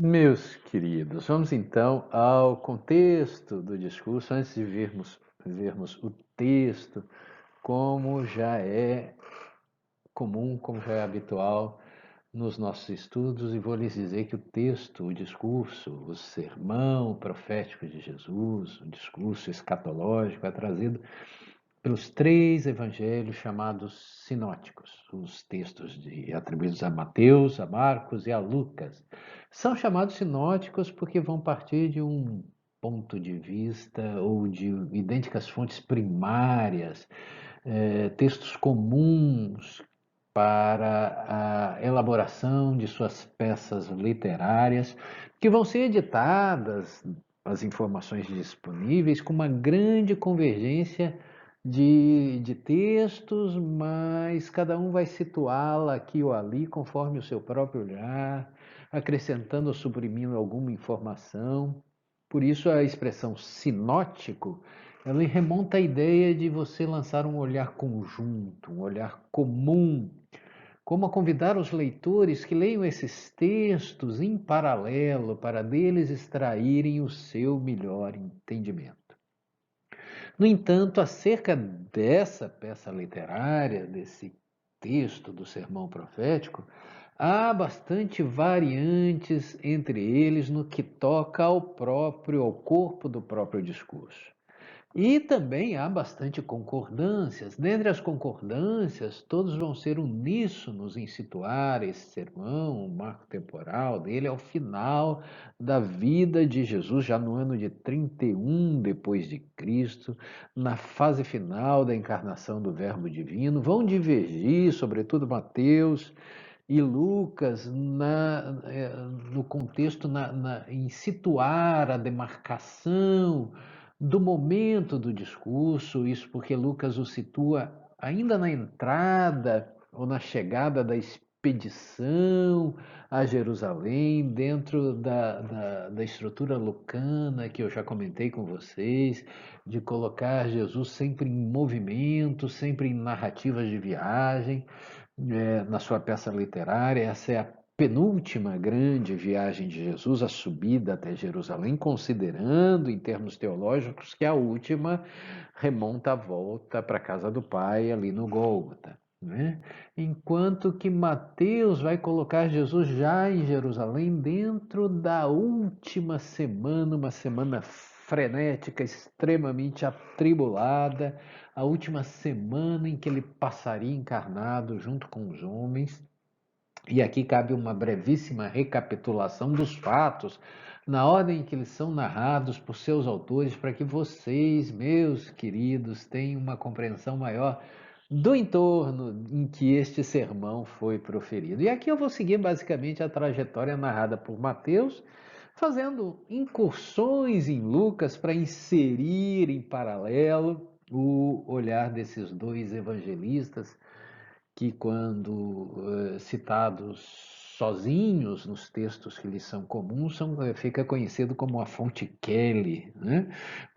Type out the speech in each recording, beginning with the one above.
Meus queridos, vamos então ao contexto do discurso, antes de vermos o texto, como já é comum, como já é habitual nos nossos estudos, e vou lhes dizer que o texto, o discurso, o sermão profético de Jesus, o discurso escatológico é trazido pelos três evangelhos chamados sinóticos, os textos atribuídos a Mateus, a Marcos e a Lucas. São chamados sinóticos porque vão partir de um ponto de vista ou de idênticas fontes primárias, textos comuns para a elaboração de suas peças literárias, que vão ser editadas, as informações disponíveis, com uma grande convergência de textos, mas cada um vai situá-la aqui ou ali, conforme o seu próprio olhar, acrescentando ou suprimindo alguma informação. Por isso a expressão sinótico, ela remonta à ideia de você lançar um olhar conjunto, um olhar comum, como a convidar os leitores que leiam esses textos em paralelo para deles extraírem o seu melhor entendimento. No entanto, acerca dessa peça literária, desse texto do sermão profético, há bastante variantes entre eles no que toca ao corpo do próprio discurso. E também há bastante concordâncias. Dentre as concordâncias, todos vão ser uníssonos em situar esse sermão, o marco temporal dele, ao final da vida de Jesus, já no ano de 31 depois de Cristo, na fase final da encarnação do Verbo Divino. Vão divergir, sobretudo Mateus e Lucas, no contexto, em situar a demarcação do momento do discurso, isso porque Lucas o situa ainda na entrada ou na chegada da expedição a Jerusalém, dentro da estrutura lucana que eu já comentei com vocês, de colocar Jesus sempre em movimento, sempre em narrativas de viagem, na sua peça literária. Essa é a penúltima grande viagem de Jesus, a subida até Jerusalém, considerando em termos teológicos que a última remonta à volta para a casa do Pai ali no Gólgota. Né? Enquanto que Mateus vai colocar Jesus já em Jerusalém dentro da última semana, uma semana frenética, extremamente atribulada, a última semana em que ele passaria encarnado junto com os homens. E aqui cabe uma brevíssima recapitulação dos fatos, na ordem em que eles são narrados por seus autores, para que vocês, meus queridos, tenham uma compreensão maior do entorno em que este sermão foi proferido. E aqui eu vou seguir basicamente a trajetória narrada por Mateus, fazendo incursões em Lucas para inserir em paralelo o olhar desses dois evangelistas que, quando citados sozinhos nos textos que lhes são comuns, fica conhecido como a fonte Kelly. Né?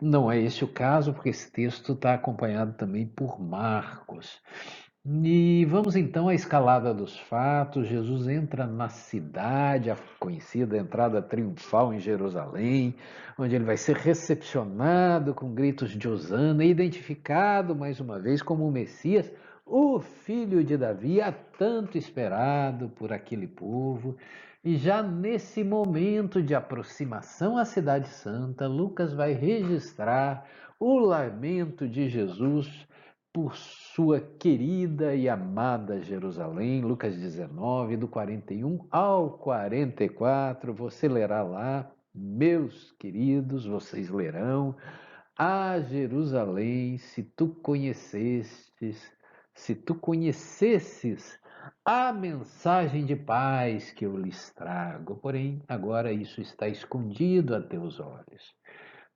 Não é esse o caso, porque esse texto está acompanhado também por Marcos. E vamos então à escalada dos fatos. Jesus entra na cidade, a conhecida entrada triunfal em Jerusalém, onde ele vai ser recepcionado com gritos de Hosana, identificado mais uma vez como o Messias, o filho de Davi, há tanto esperado por aquele povo. E já nesse momento de aproximação à Cidade Santa, Lucas vai registrar o lamento de Jesus por sua querida e amada Jerusalém. Lucas 19, do 41 ao 44, você lerá lá, meus queridos, vocês lerão: a Jerusalém, se tu conhecesses a mensagem de paz que eu lhes trago, porém agora isso está escondido a teus olhos.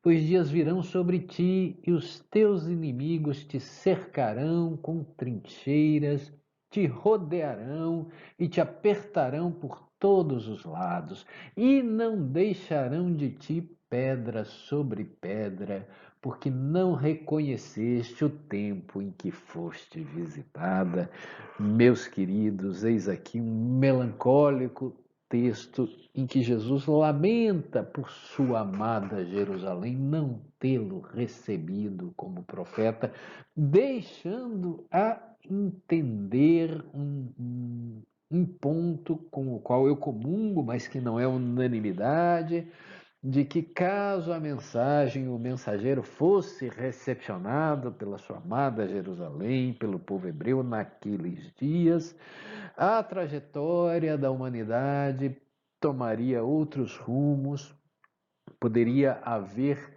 Pois dias virão sobre ti e os teus inimigos te cercarão com trincheiras, te rodearão e te apertarão por todos os lados, e não deixarão de ti pedra sobre pedra, porque não reconheceste o tempo em que foste visitada. Meus queridos, eis aqui um melancólico texto em que Jesus lamenta por sua amada Jerusalém não tê-lo recebido como profeta, deixando a entender um ponto com o qual eu comungo, mas que não é unanimidade, de que caso a mensagem, o mensageiro fosse recepcionado pela sua amada Jerusalém, pelo povo hebreu naqueles dias, a trajetória da humanidade tomaria outros rumos, poderia haver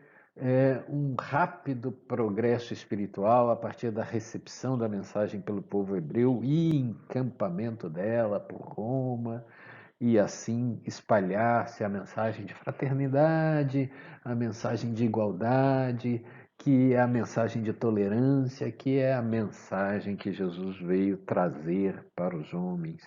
um rápido progresso espiritual a partir da recepção da mensagem pelo povo hebreu e encampamento dela por Roma, e assim espalhar-se a mensagem de fraternidade, a mensagem de igualdade, que é a mensagem de tolerância, que é a mensagem que Jesus veio trazer para os homens.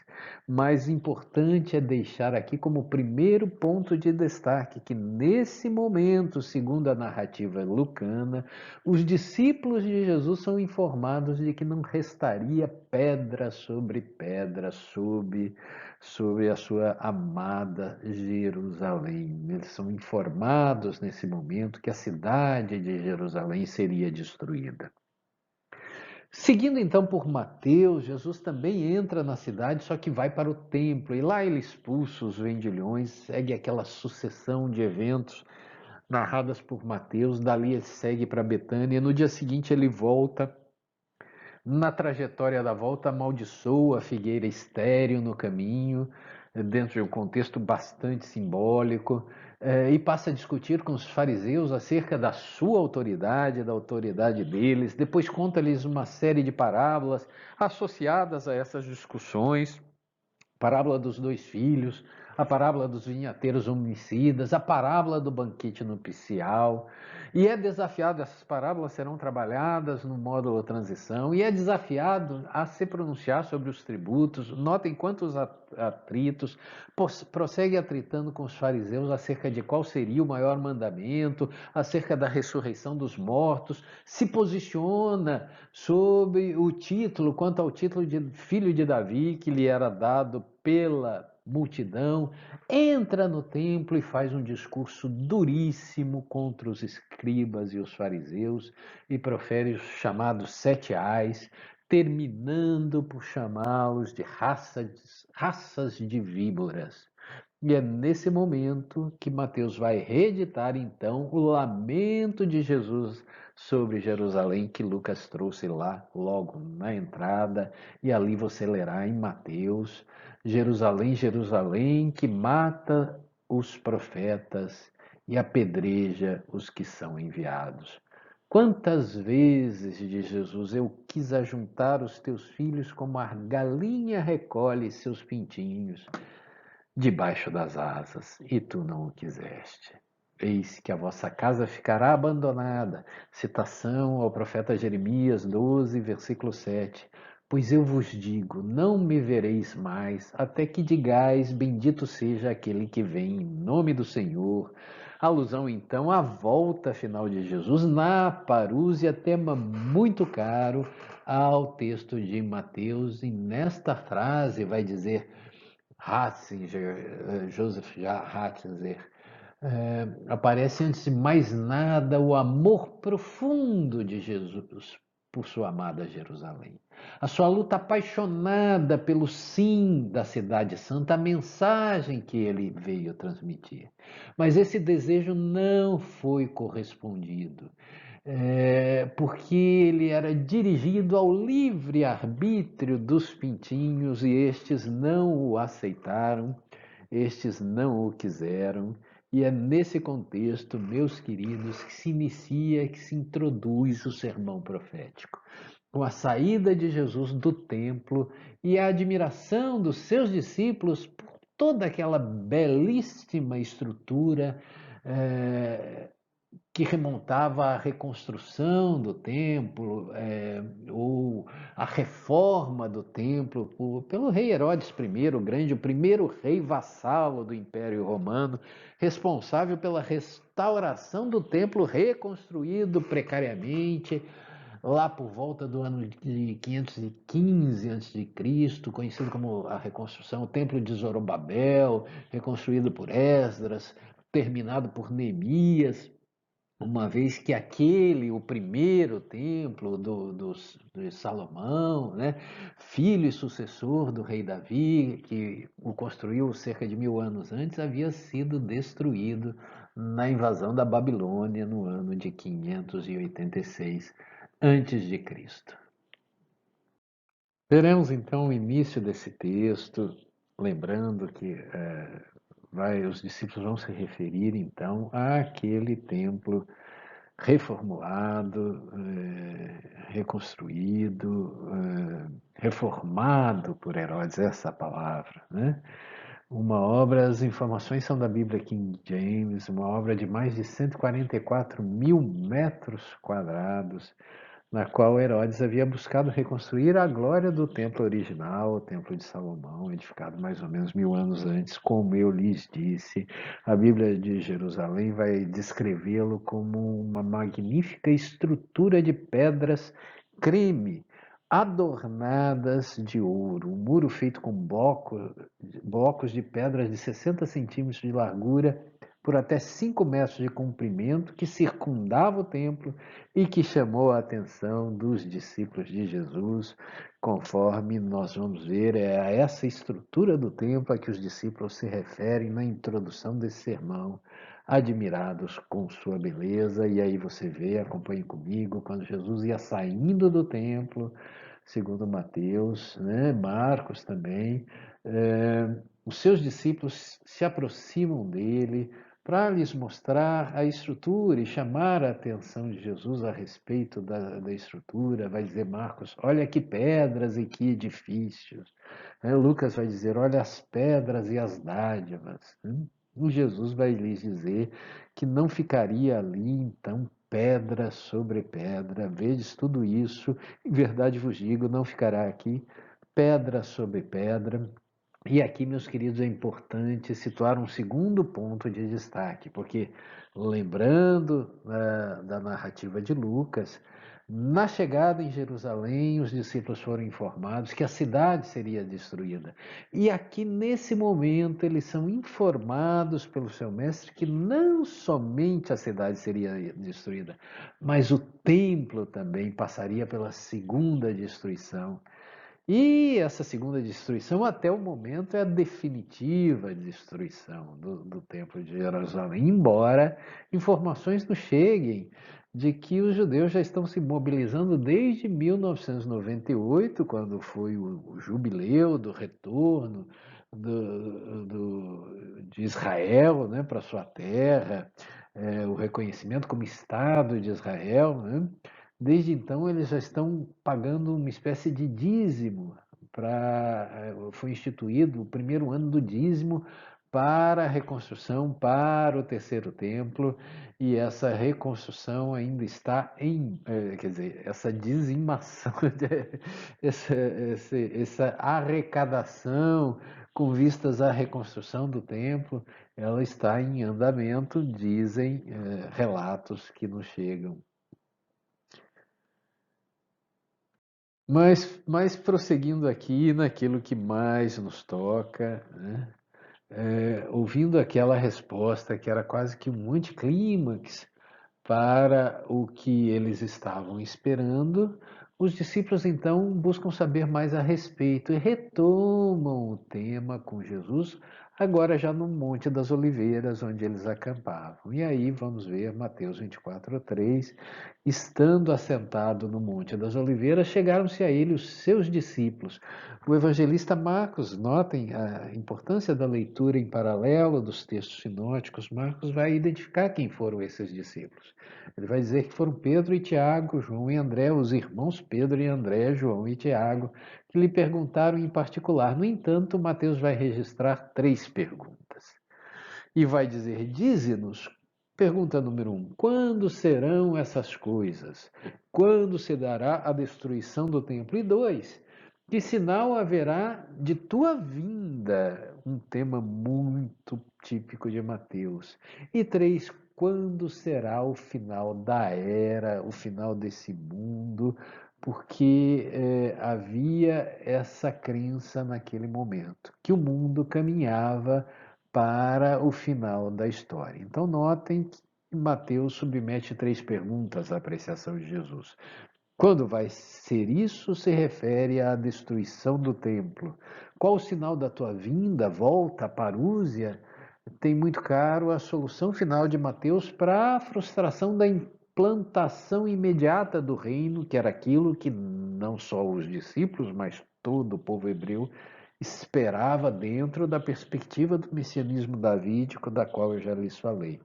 Mas importante é deixar aqui como primeiro ponto de destaque que nesse momento, segundo a narrativa lucana, os discípulos de Jesus são informados de que não restaria pedra sobre a sua amada Jerusalém. Eles são informados nesse momento que a cidade de Jerusalém seria destruída. Seguindo então por Mateus, Jesus também entra na cidade, só que vai para o templo, e lá ele expulsa os vendilhões, segue aquela sucessão de eventos narradas por Mateus, dali ele segue para Betânia, no dia seguinte ele volta. Na trajetória da volta, amaldiçoa a figueira estéril no caminho, dentro de um contexto bastante simbólico, e passa a discutir com os fariseus acerca da sua autoridade, da autoridade deles. Depois conta-lhes uma série de parábolas associadas a essas discussões. Parábola dos 2 filhos, a parábola dos vinhateiros homicidas, a parábola do banquete nupcial. E é desafiado, essas parábolas serão trabalhadas no módulo transição, e é desafiado a se pronunciar sobre os tributos. Notem quantos atritos, prossegue atritando com os fariseus acerca de qual seria o maior mandamento, acerca da ressurreição dos mortos, se posiciona sobre o título, quanto ao título de filho de Davi, que lhe era dado pela multidão, entra no templo e faz um discurso duríssimo contra os escribas e os fariseus e profere os chamados 7 ais, terminando por chamá-los de raças de víboras. E é nesse momento que Mateus vai reeditar então o lamento de Jesus sobre Jerusalém que Lucas trouxe lá logo na entrada, e ali você lerá em Mateus: Jerusalém, Jerusalém, que mata os profetas e apedreja os que são enviados. Quantas vezes, diz Jesus, eu quis ajuntar os teus filhos como a galinha recolhe seus pintinhos debaixo das asas, e tu não o quiseste. Eis que a vossa casa ficará abandonada. Citação ao profeta Jeremias 12, versículo 7. Pois eu vos digo, não me vereis mais, até que digais, bendito seja aquele que vem em nome do Senhor. Alusão então à volta final de Jesus na parúzia, tema muito caro ao texto de Mateus, e nesta frase vai dizer Ratzinger, Joseph Ratzinger, aparece antes de mais nada o amor profundo de Jesus por sua amada Jerusalém. A sua luta apaixonada pelo sim da cidade santa, a mensagem que ele veio transmitir. Mas esse desejo não foi correspondido, porque ele era dirigido ao livre-arbítrio dos pintinhos, e estes não o aceitaram, estes não o quiseram. E é nesse contexto, meus queridos, que se inicia, que se introduz o sermão profético. Com a saída de Jesus do templo e a admiração dos seus discípulos por toda aquela belíssima estrutura que remontava à reconstrução do templo, ou a reforma do templo pelo rei Herodes I, o grande, o primeiro rei vassalo do Império Romano, responsável pela restauração do templo reconstruído precariamente, lá por volta do ano de 515 a.C., conhecido como a reconstrução, o Templo de Zorobabel, reconstruído por Esdras, terminado por Neemias, uma vez que aquele, o primeiro templo de Salomão, né, filho e sucessor do rei Davi, que o construiu cerca de 1000 anos antes, havia sido destruído na invasão da Babilônia no ano de 586 antes de Cristo. Veremos então o início desse texto, lembrando que os discípulos vão se referir então àquele templo reformulado, reconstruído, reformado por Herodes, essa palavra, né? Uma obra, as informações são da Bíblia King James, uma obra de mais de 144 mil metros quadrados, na qual Herodes havia buscado reconstruir a glória do templo original, o templo de Salomão, edificado mais ou menos 1000 anos antes, como eu lhes disse. A Bíblia de Jerusalém vai descrevê-lo como uma magnífica estrutura de pedras creme, adornadas de ouro, um muro feito com blocos de pedras de 60 centímetros de largura por até 5 metros de comprimento, que circundava o templo e que chamou a atenção dos discípulos de Jesus, conforme nós vamos ver, é a essa estrutura do templo a que os discípulos se referem na introdução desse sermão, admirados com sua beleza. E aí você vê, acompanhe comigo, quando Jesus ia saindo do templo, segundo Mateus, né, Marcos também, os seus discípulos se aproximam dele para lhes mostrar a estrutura e chamar a atenção de Jesus a respeito da estrutura. Vai dizer Marcos, olha que pedras e que edifícios. Lucas vai dizer, olha as pedras e as dádivas. O Jesus vai lhes dizer que não ficaria ali, então, pedra sobre pedra. Vedes tudo isso, em verdade vos digo, não ficará aqui pedra sobre pedra. E aqui, meus queridos, é importante situar um segundo ponto de destaque, porque, lembrando da narrativa de Lucas, na chegada em Jerusalém, os discípulos foram informados que a cidade seria destruída. E aqui, nesse momento, eles são informados pelo seu mestre que não somente a cidade seria destruída, mas o templo também passaria pela segunda destruição. E essa segunda destruição, até o momento, é a definitiva destruição do Templo de Jerusalém, embora informações nos cheguem de que os judeus já estão se mobilizando desde 1998, quando foi o jubileu do retorno de Israel, né, para sua terra, o reconhecimento como Estado de Israel, né? Desde então, eles já estão pagando uma espécie de dízimo. Foi instituído o primeiro ano do dízimo para a reconstrução, para o terceiro templo, e essa reconstrução ainda está quer dizer, essa dizimação, essa arrecadação com vistas à reconstrução do templo, ela está em andamento, dizem relatos que nos chegam. Mas prosseguindo aqui naquilo que mais nos toca, né? Ouvindo aquela resposta que era quase que um anticlímax para o que eles estavam esperando, os discípulos então buscam saber mais a respeito e retomam o tema com Jesus, agora já no Monte das Oliveiras, onde eles acampavam. E aí vamos ver Mateus 24:3, estando assentado no Monte das Oliveiras, chegaram-se a ele os seus discípulos. O evangelista Marcos, notem a importância da leitura em paralelo dos textos sinóticos. Marcos vai identificar quem foram esses discípulos. Ele vai dizer que foram Pedro e Tiago, João e André, os irmãos Pedro e André, João e Tiago, que lhe perguntaram em particular. No entanto, Mateus vai registrar 3 perguntas. E vai dizer, dize-nos, pergunta número 1, quando serão essas coisas? Quando se dará a destruição do templo? E 2, que sinal haverá de tua vinda? Um tema muito típico de Mateus. E 3, quando será o final da era, o final desse mundo, porque havia essa crença naquele momento, que o mundo caminhava para o final da história. Então, notem que Mateus submete 3 perguntas à apreciação de Jesus. Quando vai ser isso? Se refere à destruição do templo. Qual o sinal da tua vinda, volta, parúzia? Tem muito caro a solução final de Mateus para a frustração da implantação imediata do reino, que era aquilo que não só os discípulos, mas todo o povo hebreu esperava dentro da perspectiva do messianismo davídico, da qual eu já lhes falei.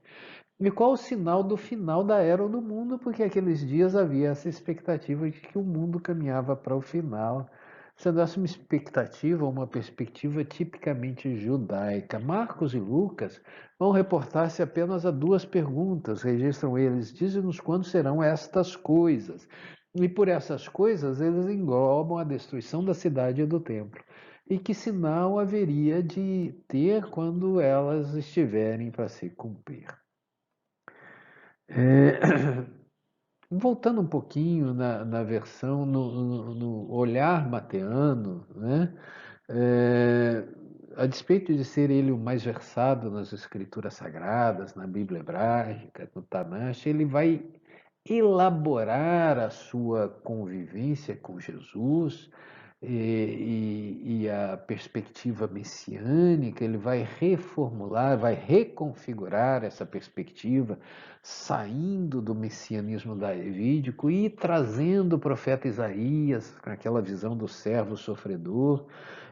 E qual o sinal do final da era do mundo? Porque aqueles dias havia essa expectativa de que o mundo caminhava para o final, sendo essa uma expectativa, uma perspectiva tipicamente judaica. Marcos e Lucas vão reportar-se apenas a 2 perguntas, registram eles, dize-nos quando serão estas coisas. E por essas coisas eles englobam a destruição da cidade e do templo. E que sinal haveria de ter quando elas estiverem para se cumprir? Voltando um pouquinho na versão, no olhar mateano, né? A despeito de ser ele o mais versado nas escrituras sagradas, na Bíblia hebraica, no Tanakh, ele vai elaborar a sua convivência com Jesus e a perspectiva messiânica, ele vai reformular, vai reconfigurar essa perspectiva, saindo do messianismo davídico e trazendo o profeta Isaías, com aquela visão do servo sofredor,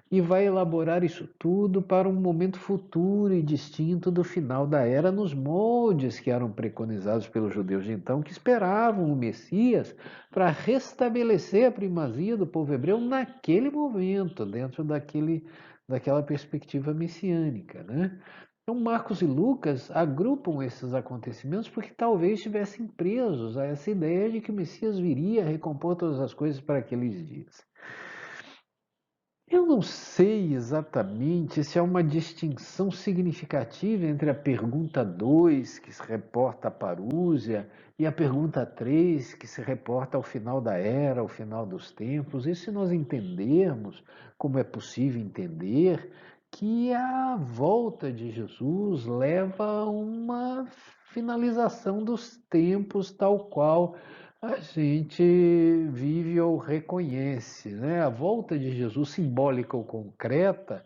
e vai elaborar isso tudo para um momento futuro e distinto do final da era, nos moldes que eram preconizados pelos judeus de então, que esperavam o Messias para restabelecer a primazia do povo hebreu naquele momento, dentro daquela perspectiva messiânica, né? Então, Marcos e Lucas agrupam esses acontecimentos porque talvez estivessem presos a essa ideia de que o Messias viria a recompor todas as coisas para aqueles dias. Eu não sei exatamente se há uma distinção significativa entre a pergunta 2, que se reporta à parúzia, e a pergunta 3, que se reporta ao final da era, ao final dos tempos. E se nós entendermos, como é possível entender, que a volta de Jesus leva a uma finalização dos tempos, tal qual a gente vive ou reconhece, né? A volta de Jesus, simbólica ou concreta,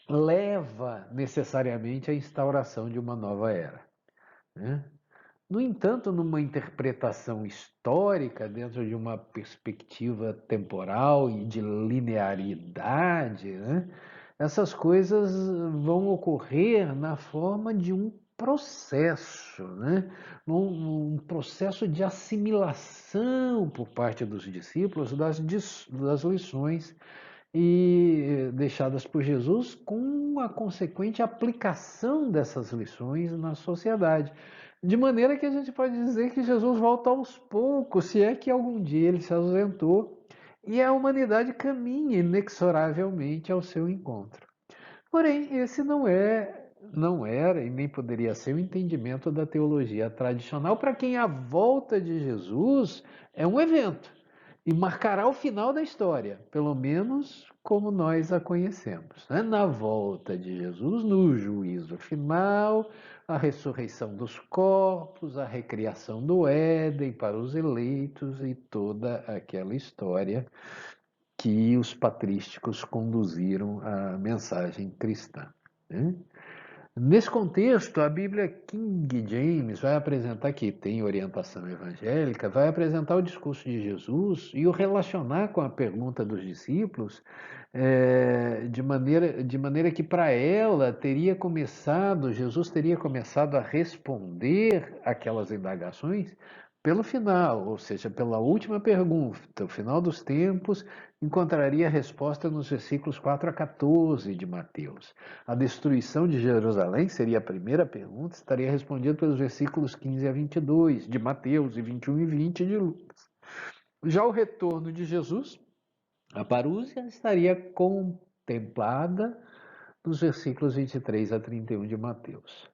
leva necessariamente à instauração de uma nova era, né? No entanto, numa interpretação histórica, dentro de uma perspectiva temporal e de linearidade, né, essas coisas vão ocorrer na forma de um processo, né? Um processo de assimilação por parte dos discípulos das lições e deixadas por Jesus, com a consequente aplicação dessas lições na sociedade. De maneira que a gente pode dizer que Jesus volta aos poucos, se é que algum dia ele se ausentou, e a humanidade caminha inexoravelmente ao seu encontro. Porém, esse não era e nem poderia ser o entendimento da teologia tradicional, para quem a volta de Jesus é um evento e marcará o final da história, pelo menos como nós a conhecemos, né? Na volta de Jesus, no juízo final, a ressurreição dos corpos, a recriação do Éden para os eleitos e toda aquela história que os patrísticos conduziram à mensagem cristã, né? Nesse contexto, a Bíblia King James vai apresentar, que tem orientação evangélica, vai apresentar o discurso de Jesus e o relacionar com a pergunta dos discípulos, de maneira que para ela Jesus teria começado a responder aquelas indagações pelo final, ou seja, pela última pergunta, o final dos tempos, encontraria a resposta nos versículos 4 a 14 de Mateus. A destruição de Jerusalém seria a primeira pergunta, estaria respondida pelos versículos 15 a 22 de Mateus e 21 e 20 de Lucas. Já o retorno de Jesus, a parúzia, estaria contemplada nos versículos 23 a 31 de Mateus.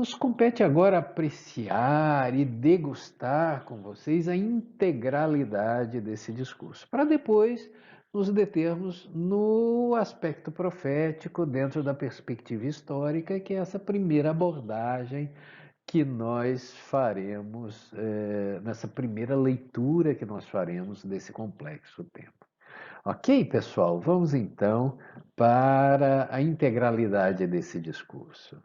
Nos compete agora apreciar e degustar com vocês a integralidade desse discurso, para depois nos determos no aspecto profético dentro da perspectiva histórica, que é essa primeira abordagem que nós faremos, nessa primeira leitura que nós faremos desse complexo tema. Ok, pessoal? Vamos então para a integralidade desse discurso.